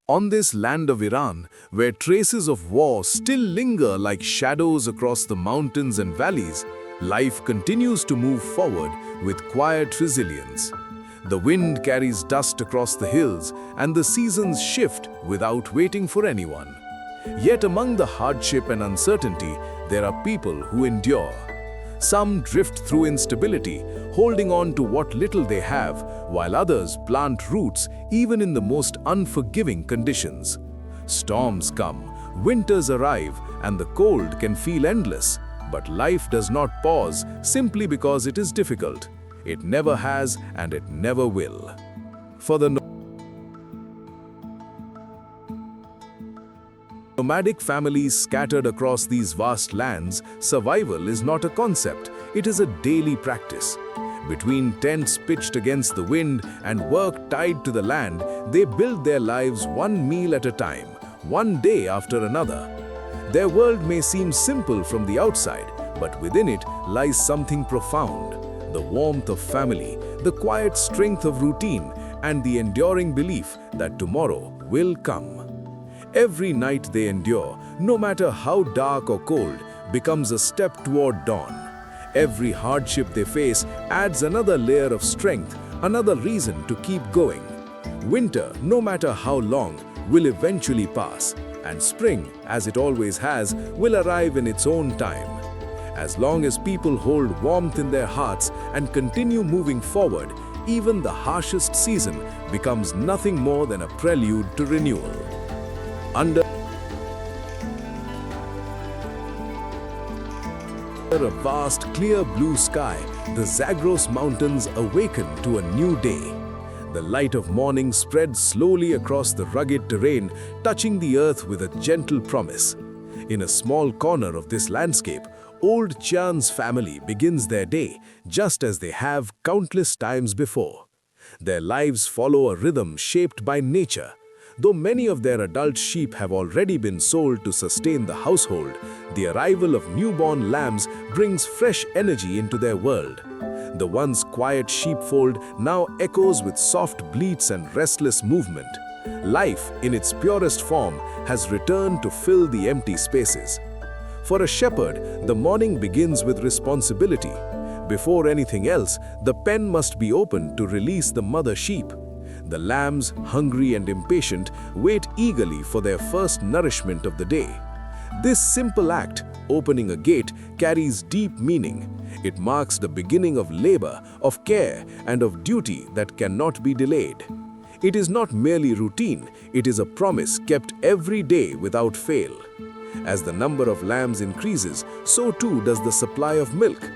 On this land of Iran, where traces of war still linger like shadows across the mountains and valleys, life continues to move forward with quiet resilience. The wind carries dust across the hills, and the seasons shift without waiting for anyone. Yet among the hardship and uncertainty, there are people who endure. Some drift through instability, holding on to what little they have, while others plant roots even in the most unforgiving conditions. Storms come, winters arrive, and the cold can feel endless. But life does not pause simply because it is difficult. It never has, and it never will. For the nomadic families scattered across these vast lands, survival is not a concept, it is a daily practice. Between tents pitched against the wind and work tied to the land, they build their lives one meal at a time, one day after another. Their world may seem simple from the outside, but within it lies something profound. The warmth of family, the quiet strength of routine, and the enduring belief that tomorrow will come. Every night they endure, no matter how dark or cold, becomes a step toward dawn. Every hardship they face adds another layer of strength, another reason to keep going. Winter, no matter how long, will eventually pass, and spring, as it always has, will arrive in its own time. As long as people hold warmth in their hearts and continue moving forward, even the harshest season becomes nothing more than a prelude to renewal. Under a vast, clear blue sky, the Zagros Mountains awaken to a new day. The light of morning spreads slowly across the rugged terrain, touching the earth with a gentle promise. In a small corner of this landscape, old Chan's family begins their day, just as they have countless times before. Their lives follow a rhythm shaped by nature. Though many of their adult sheep have already been sold to sustain the household, the arrival of newborn lambs brings fresh energy into their world. The once quiet sheepfold now echoes with soft bleats and restless movement. Life, in its purest form, has returned to fill the empty spaces. For a shepherd, the morning begins with responsibility. Before anything else, the pen must be opened to release the mother sheep. The lambs, hungry and impatient, wait eagerly for their first nourishment of the day. This simple act, opening a gate, carries deep meaning. It marks the beginning of labor, of care, and of duty that cannot be delayed. It is not merely routine, it is a promise kept every day without fail. As the number of lambs increases, so too does the supply of milk.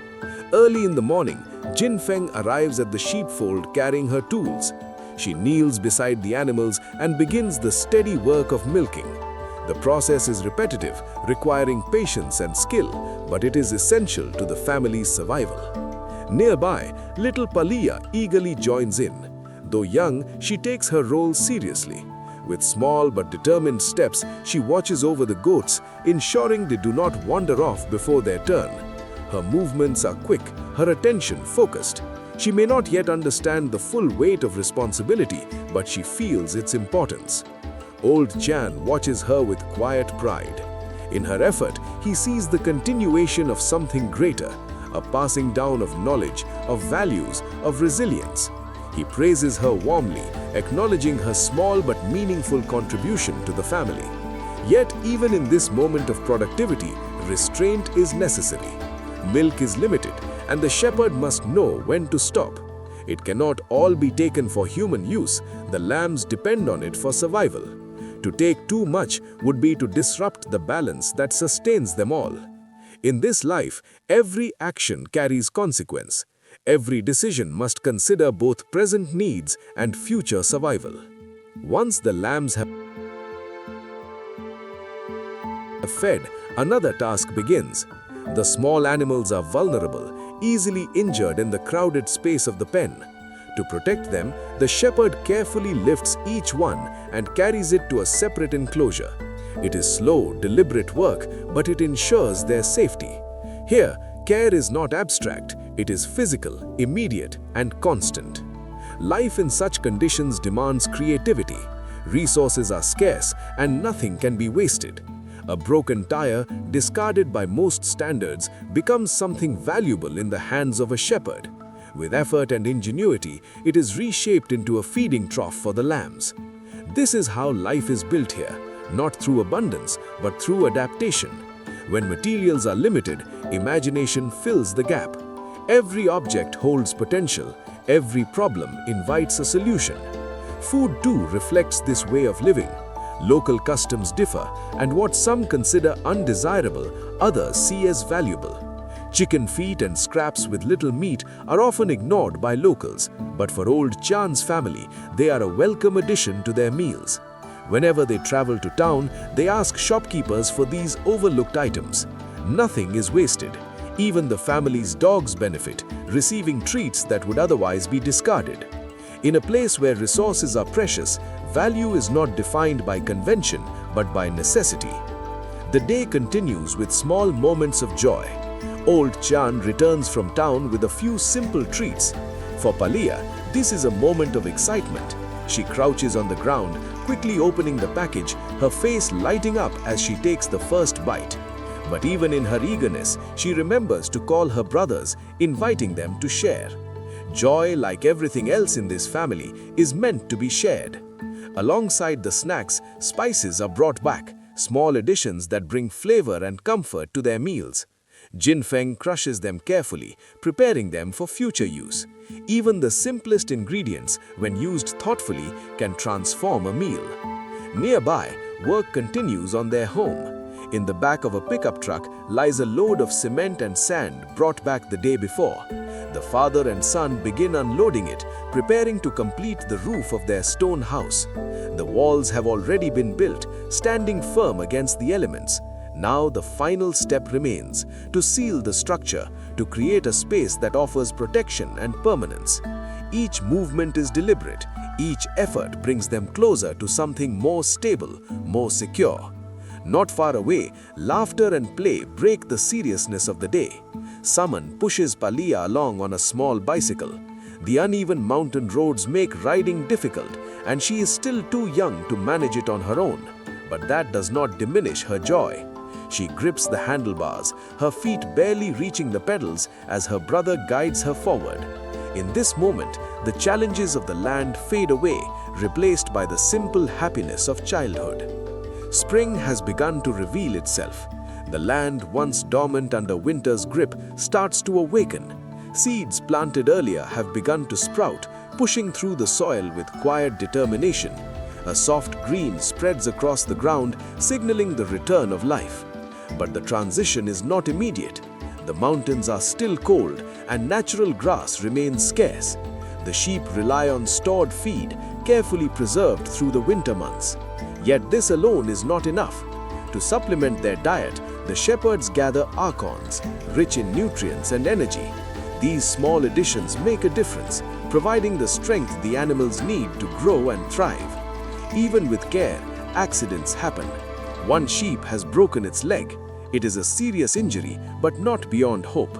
Early in the morning, Jin Feng arrives at the sheepfold carrying her tools. She kneels beside the animals and begins the steady work of milking. The process is repetitive, requiring patience and skill, but it is essential to the family's survival. Nearby, little Palia eagerly joins in. Though young, she takes her role seriously. With small but determined steps, she watches over the goats, ensuring they do not wander off before their turn. Her movements are quick, her attention focused. She may not yet understand the full weight of responsibility, but she feels its importance. Old Chan watches her with quiet pride. In her effort, he sees the continuation of something greater, a passing down of knowledge, of values, of resilience. He praises her warmly, acknowledging her small but meaningful contribution to the family. Yet, even in this moment of productivity, restraint is necessary. Milk is limited, and the shepherd must know when to stop. It cannot all be taken for human use. The lambs depend on it for survival. To take too much would be to disrupt the balance that sustains them all. In this life, every action carries consequence. Every decision must consider both present needs and future survival. Once the lambs have fed, another task begins. The small animals are vulnerable, easily injured in the crowded space of the pen. To protect them, the shepherd carefully lifts each one and carries it to a separate enclosure. It is slow, deliberate work, but it ensures their safety. Here, care is not abstract, it is physical, immediate, and constant. Life in such conditions demands creativity. Resources are scarce and nothing can be wasted. A broken tire, discarded by most standards, becomes something valuable in the hands of a shepherd. With effort and ingenuity, it is reshaped into a feeding trough for the lambs. This is how life is built here, not through abundance, but through adaptation. When materials are limited, imagination fills the gap. Every object holds potential, every problem invites a solution. Food too reflects this way of living. Local customs differ, and what some consider undesirable, others see as valuable. Chicken feet and scraps with little meat are often ignored by locals, but for old Chan's family, they are a welcome addition to their meals. Whenever they travel to town, they ask shopkeepers for these overlooked items. Nothing is wasted. Even the family's dogs benefit, receiving treats that would otherwise be discarded. In a place where resources are precious, value is not defined by convention, but by necessity. The day continues with small moments of joy. Old Chan returns from town with a few simple treats. For Palia, this is a moment of excitement. She crouches on the ground, quickly opening the package, her face lighting up as she takes the first bite. But even in her eagerness, she remembers to call her brothers, inviting them to share. Joy, like everything else in this family, is meant to be shared. Alongside the snacks, spices are brought back, small additions that bring flavor and comfort to their meals. Jinfeng crushes them carefully, preparing them for future use. Even the simplest ingredients, when used thoughtfully, can transform a meal. Nearby, work continues on their home. In the back of a pickup truck lies a load of cement and sand brought back the day before. The father and son begin unloading it, preparing to complete the roof of their stone house. The walls have already been built, standing firm against the elements. Now the final step remains, to seal the structure, to create a space that offers protection and permanence. Each movement is deliberate, each effort brings them closer to something more stable, more secure. Not far away, laughter and play break the seriousness of the day. Saman pushes Palia along on a small bicycle. The uneven mountain roads make riding difficult, and she is still too young to manage it on her own. But that does not diminish her joy. She grips the handlebars, her feet barely reaching the pedals as her brother guides her forward. In this moment, the challenges of the land fade away, replaced by the simple happiness of childhood. Spring has begun to reveal itself. The land, once dormant under winter's grip, starts to awaken. Seeds planted earlier have begun to sprout, pushing through the soil with quiet determination. A soft green spreads across the ground, signaling the return of life. But the transition is not immediate. The mountains are still cold, and natural grass remains scarce. The sheep rely on stored feed, carefully preserved through the winter months. Yet this alone is not enough. To supplement their diet, the shepherds gather acorns, rich in nutrients and energy. These small additions make a difference, providing the strength the animals need to grow and thrive. Even with care, accidents happen. One sheep has broken its leg. It is a serious injury, but not beyond hope.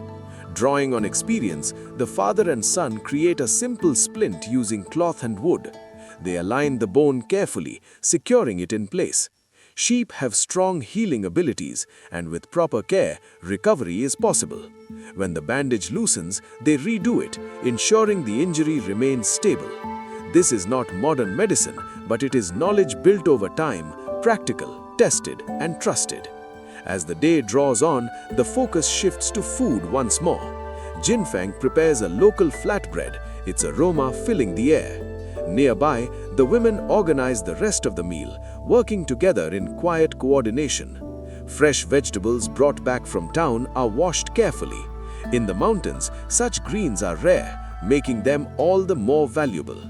Drawing on experience, the father and son create a simple splint using cloth and wood. They align the bone carefully, securing it in place. Sheep have strong healing abilities, and with proper care, recovery is possible. When the bandage loosens, they redo it, ensuring the injury remains stable. This is not modern medicine, but it is knowledge built over time, practical, tested, and trusted. As the day draws on, the focus shifts to food once more. Jinfeng prepares a local flatbread, its aroma filling the air. Nearby, the women organize the rest of the meal, working together in quiet coordination. Fresh vegetables brought back from town are washed carefully. In the mountains, such greens are rare, making them all the more valuable.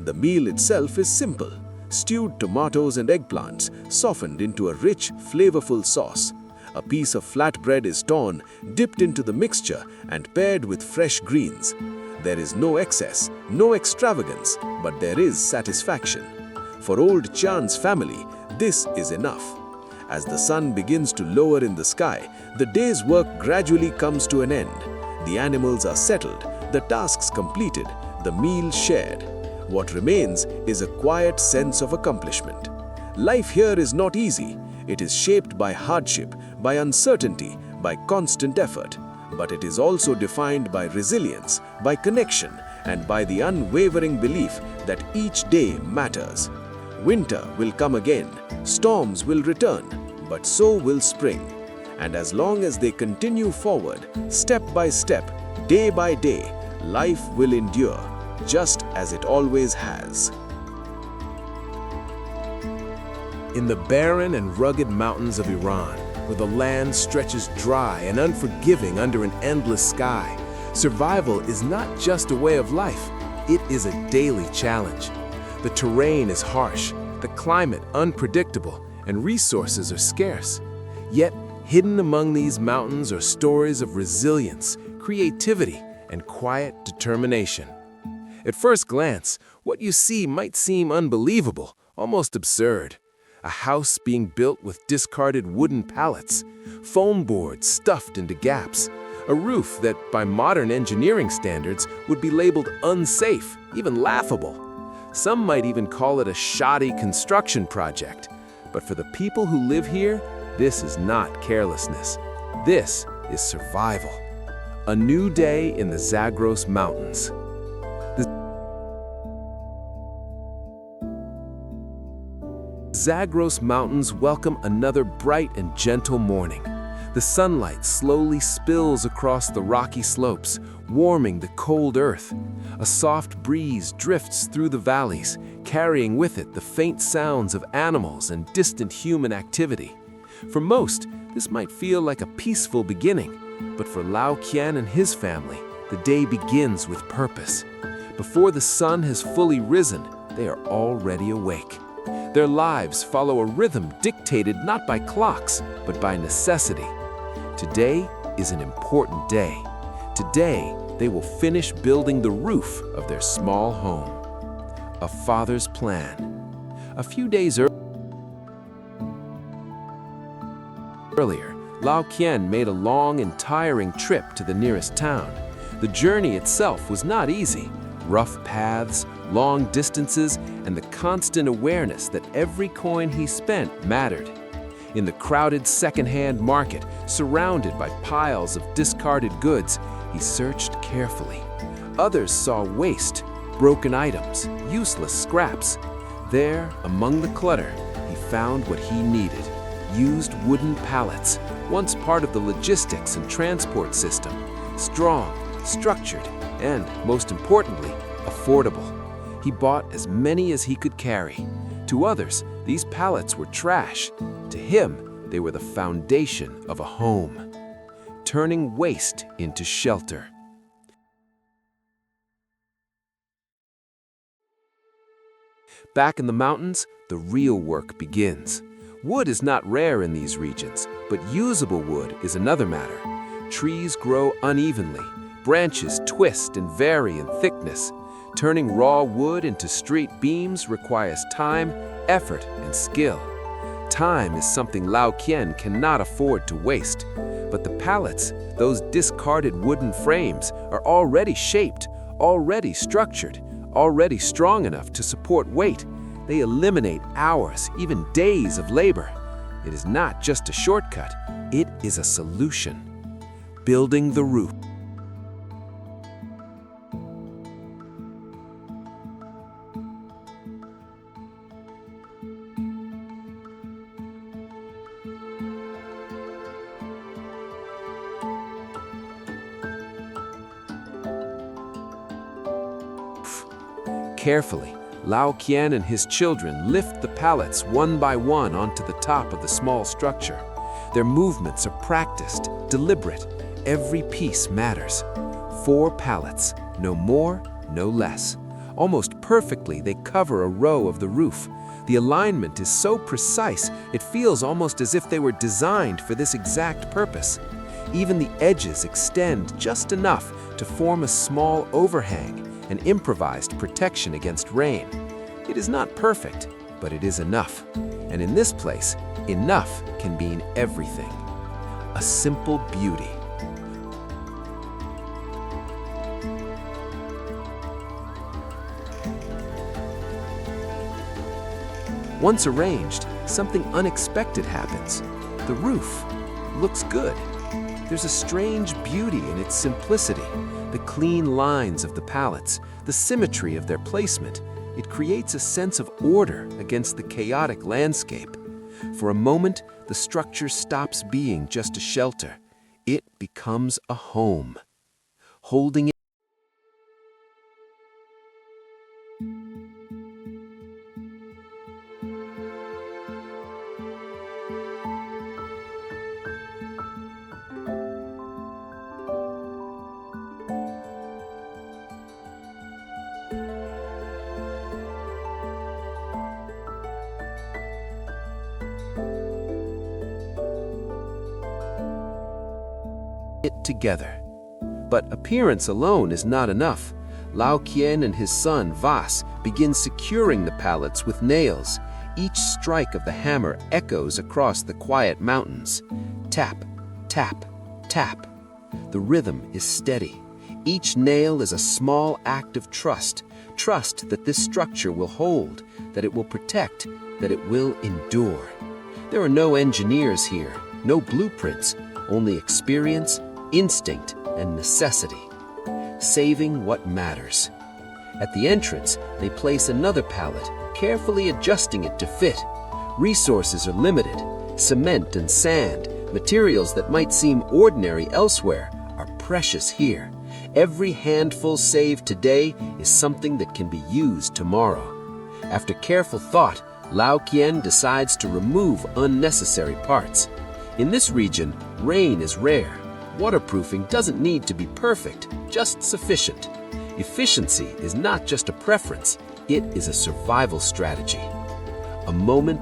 The meal itself is simple: stewed tomatoes and eggplants, softened into a rich, flavorful sauce. A piece of flatbread is torn, dipped into the mixture, and paired with fresh greens. There is no excess, no extravagance, but there is satisfaction. For old Chan's family, this is enough. As the sun begins to lower in the sky, the day's work gradually comes to an end. The animals are settled, the tasks completed, the meal shared. What remains is a quiet sense of accomplishment. Life here is not easy. It is shaped by hardship, by uncertainty, by constant effort. But it is also defined by resilience, by connection, and by the unwavering belief that each day matters. Winter will come again, storms will return, but so will spring. And as long as they continue forward, step by step, day by day, life will endure, just as it always has. In the barren and rugged mountains of Iran, where the land stretches dry and unforgiving under an endless sky, survival is not just a way of life, it is a daily challenge. The terrain is harsh, the climate unpredictable, and resources are scarce. Yet, hidden among these mountains are stories of resilience, creativity, and quiet determination. At first glance, what you see might seem unbelievable, almost absurd. A house being built with discarded wooden pallets, foam boards stuffed into gaps, a roof that, by modern engineering standards, would be labeled unsafe, even laughable. Some might even call it a shoddy construction project. But for the people who live here, this is not carelessness. This is survival. A new day in the Zagros Mountains. The Zagros Mountains welcome another bright and gentle morning. The sunlight slowly spills across the rocky slopes, warming the cold earth. A soft breeze drifts through the valleys, carrying with it the faint sounds of animals and distant human activity. For most, this might feel like a peaceful beginning, but for Lao Qian and his family, the day begins with purpose. Before the sun has fully risen, they are already awake. Their lives follow a rhythm dictated not by clocks, but by necessity. Today is an important day. Today, they will finish building the roof of their small home. A father's plan. A few days earlier, Lao Qian made a long and tiring trip to the nearest town. The journey itself was not easy. Rough paths, long distances, and the constant awareness that every coin he spent mattered. In the crowded second-hand market, surrounded by piles of discarded goods, he searched carefully. Others saw waste, broken items, useless scraps. There, among the clutter, he found what he needed: used wooden pallets, once part of the logistics and transport system. Strong, structured, and, most importantly, affordable. He bought as many as he could carry. To others, these pallets were trash. To him, they were the foundation of a home, turning waste into shelter. Back in the mountains, the real work begins. Wood is not rare in these regions, but usable wood is another matter. Trees grow unevenly, branches twist and vary in thickness. Turning raw wood into straight beams requires time, effort, and skill. Time is something Lao Qian cannot afford to waste. But the pallets, those discarded wooden frames, are already shaped, already structured, already strong enough to support weight. They eliminate hours, even days of labor. It is not just a shortcut, it is a solution. Building the roof. Carefully, Lao Qian and his children lift the pallets one by one onto the top of the small structure. Their movements are practiced, deliberate. Every piece matters. 4 pallets, no more, no less. Almost perfectly, they cover a row of the roof. The alignment is so precise, it feels almost as if they were designed for this exact purpose. Even the edges extend just enough to form a small overhang, an improvised protection against rain. It is not perfect, but it is enough. And in this place, enough can mean everything. A simple beauty. Once arranged, something unexpected happens. The roof looks good. There's a strange beauty in its simplicity, the clean lines of the pallets, the symmetry of their placement. It creates a sense of order against the chaotic landscape. For a moment, the structure stops being just a shelter. It becomes a home. Holding it together. But appearance alone is not enough. Lao Qian and his son Vas begin securing the pallets with nails. Each strike of the hammer echoes across the quiet mountains. Tap, tap, tap. The rhythm is steady. Each nail is a small act of trust. Trust that this structure will hold, that it will protect, that it will endure. There are no engineers here, no blueprints, only experience, instinct, and necessity. Saving what matters. At the entrance, they place another pallet, carefully adjusting it to fit. Resources are limited. Cement and sand, materials that might seem ordinary elsewhere, are precious here. Every handful saved today is something that can be used tomorrow. After careful thought, Lao Qian decides to remove unnecessary parts. In this region, rain is rare. Waterproofing doesn't need to be perfect, just sufficient. Efficiency is not just a preference, it is a survival strategy. A moment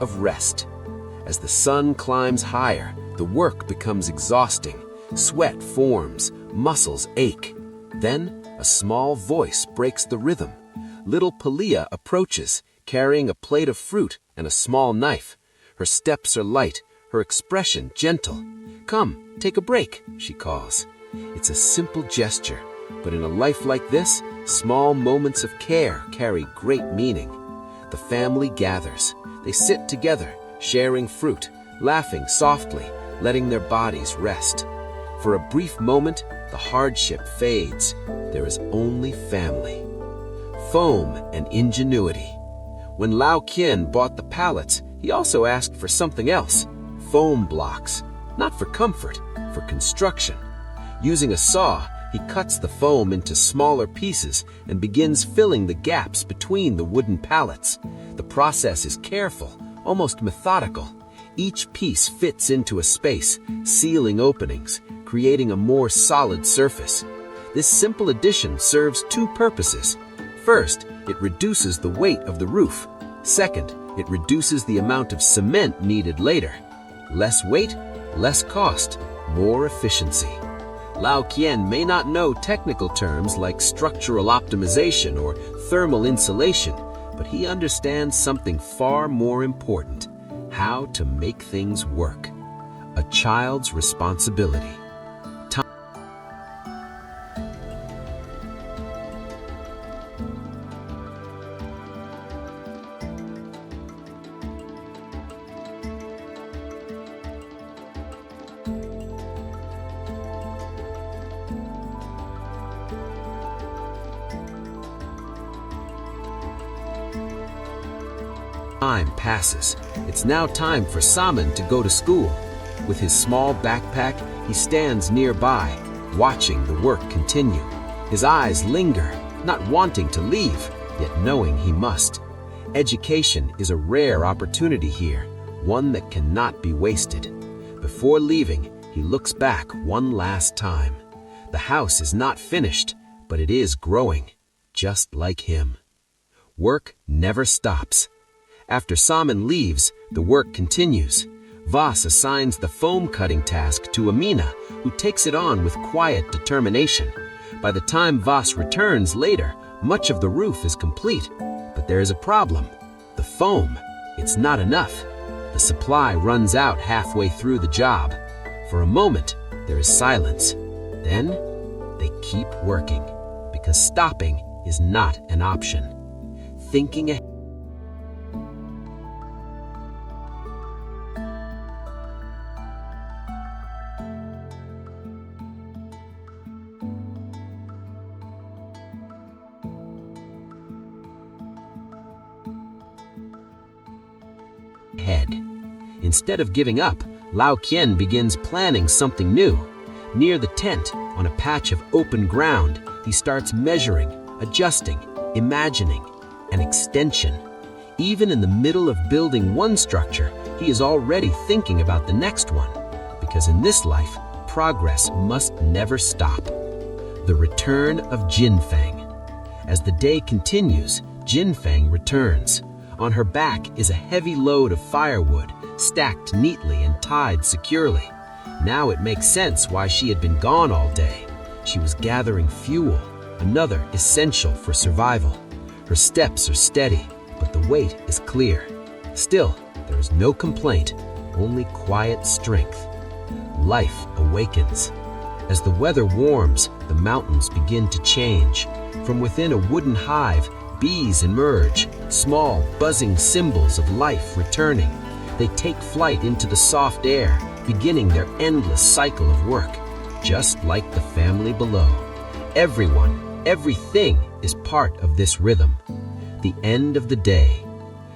of rest. As the sun climbs higher, the work becomes exhausting. Sweat forms, muscles ache. Then, a small voice breaks the rhythm. Little Palia approaches, carrying a plate of fruit and a small knife. Her steps are light, her expression gentle. "Come, take a break," she calls. It's a simple gesture, but in a life like this, small moments of care carry great meaning. The family gathers. They sit together, sharing fruit, laughing softly, letting their bodies rest. For a brief moment, the hardship fades. There is only family. Foam and ingenuity. When Lao Qian bought the pallets, he also asked for something else. Foam blocks. Not for comfort, for construction. Using a saw, he cuts the foam into smaller pieces and begins filling the gaps between the wooden pallets. The process is careful, almost methodical. Each piece fits into a space, sealing openings, creating a more solid surface. This simple addition serves two purposes. First, it reduces the weight of the roof. Second, it reduces the amount of cement needed later. Less weight, less cost, more efficiency. Lao Qian may not know technical terms like structural optimization or thermal insulation, but he understands something far more important: how to make things work. A child's responsibility. Time passes. It's now time for Saman to go to school. With his small backpack, he stands nearby, watching the work continue. His eyes linger, not wanting to leave, yet knowing he must. Education is a rare opportunity here, one that cannot be wasted. Before leaving, he looks back one last time. The house is not finished, but it is growing, just like him. Work never stops. After Saman leaves, the work continues. Vas assigns the foam cutting task to Amina, who takes it on with quiet determination. By the time Voss returns later, much of the roof is complete. But there is a problem. The foam. It's not enough. The supply runs out halfway through the job. For a moment, there is silence. Then, they keep working, because stopping is not an option. Thinking ahead. Instead of giving up, Lao Qian begins planning something new. Near the tent, on a patch of open ground, he starts measuring, adjusting, imagining an extension. Even in the middle of building one structure, he is already thinking about the next one. Because in this life, progress must never stop. The return of Jinfeng. As the day continues, Jinfeng returns. On her back is a heavy load of firewood, stacked neatly and tied securely. Now it makes sense why she had been gone all day. She was gathering fuel, another essential for survival. Her steps are steady, but the weight is clear. Still, there is no complaint, only quiet strength. Life awakens. As the weather warms, the mountains begin to change. From within a wooden hive, bees emerge, small, buzzing symbols of life returning. They take flight into the soft air, beginning their endless cycle of work, just like the family below. Everyone, everything is part of this rhythm. The end of the day.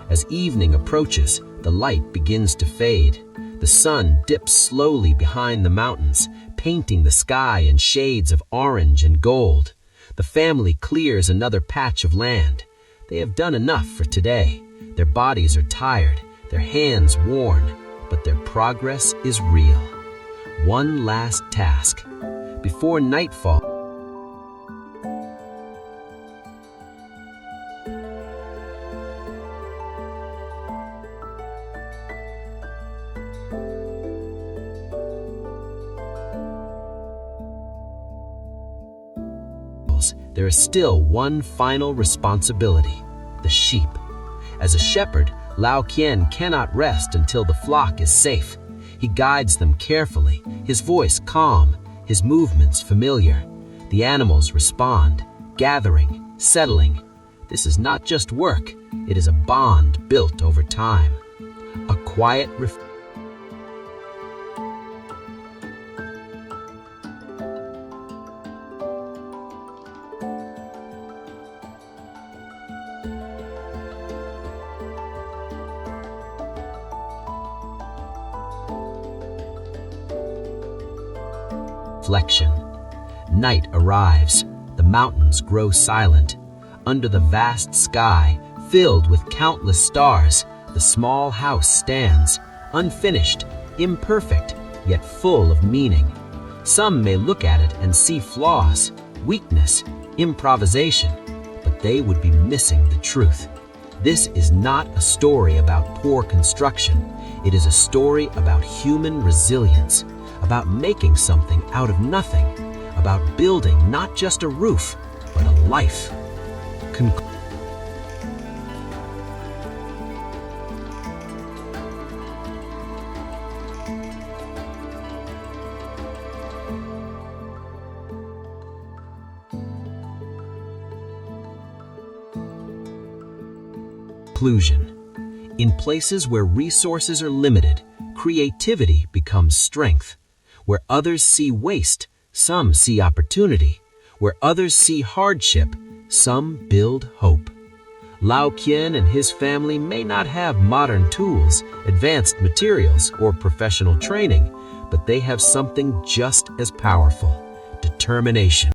As evening approaches, the light begins to fade. The sun dips slowly behind the mountains, painting the sky in shades of orange and gold. The family clears another patch of land. They have done enough for today. Their bodies are tired, their hands worn, but their progress is real. One last task. Before nightfall, there is still one final responsibility: the sheep. As a shepherd, Lao Qian cannot rest until the flock is safe. He guides them carefully, his voice calm, his movements familiar. The animals respond, gathering, settling. This is not just work, it is a bond built over time. A quiet reflection. Night arrives. The mountains grow silent. Under the vast sky, filled with countless stars, the small house stands, unfinished, imperfect, yet full of meaning. Some may look at it and see flaws, weakness, improvisation, but they would be missing the truth. This is not a story about poor construction. It is a story about human resilience, about making something out of nothing, about building not just a roof, but a life. Conclusion. In places where resources are limited, creativity becomes strength. Where others see waste, some see opportunity. Where others see hardship, some build hope. Lao Qian and his family may not have modern tools, advanced materials, or professional training, but they have something just as powerful: determination.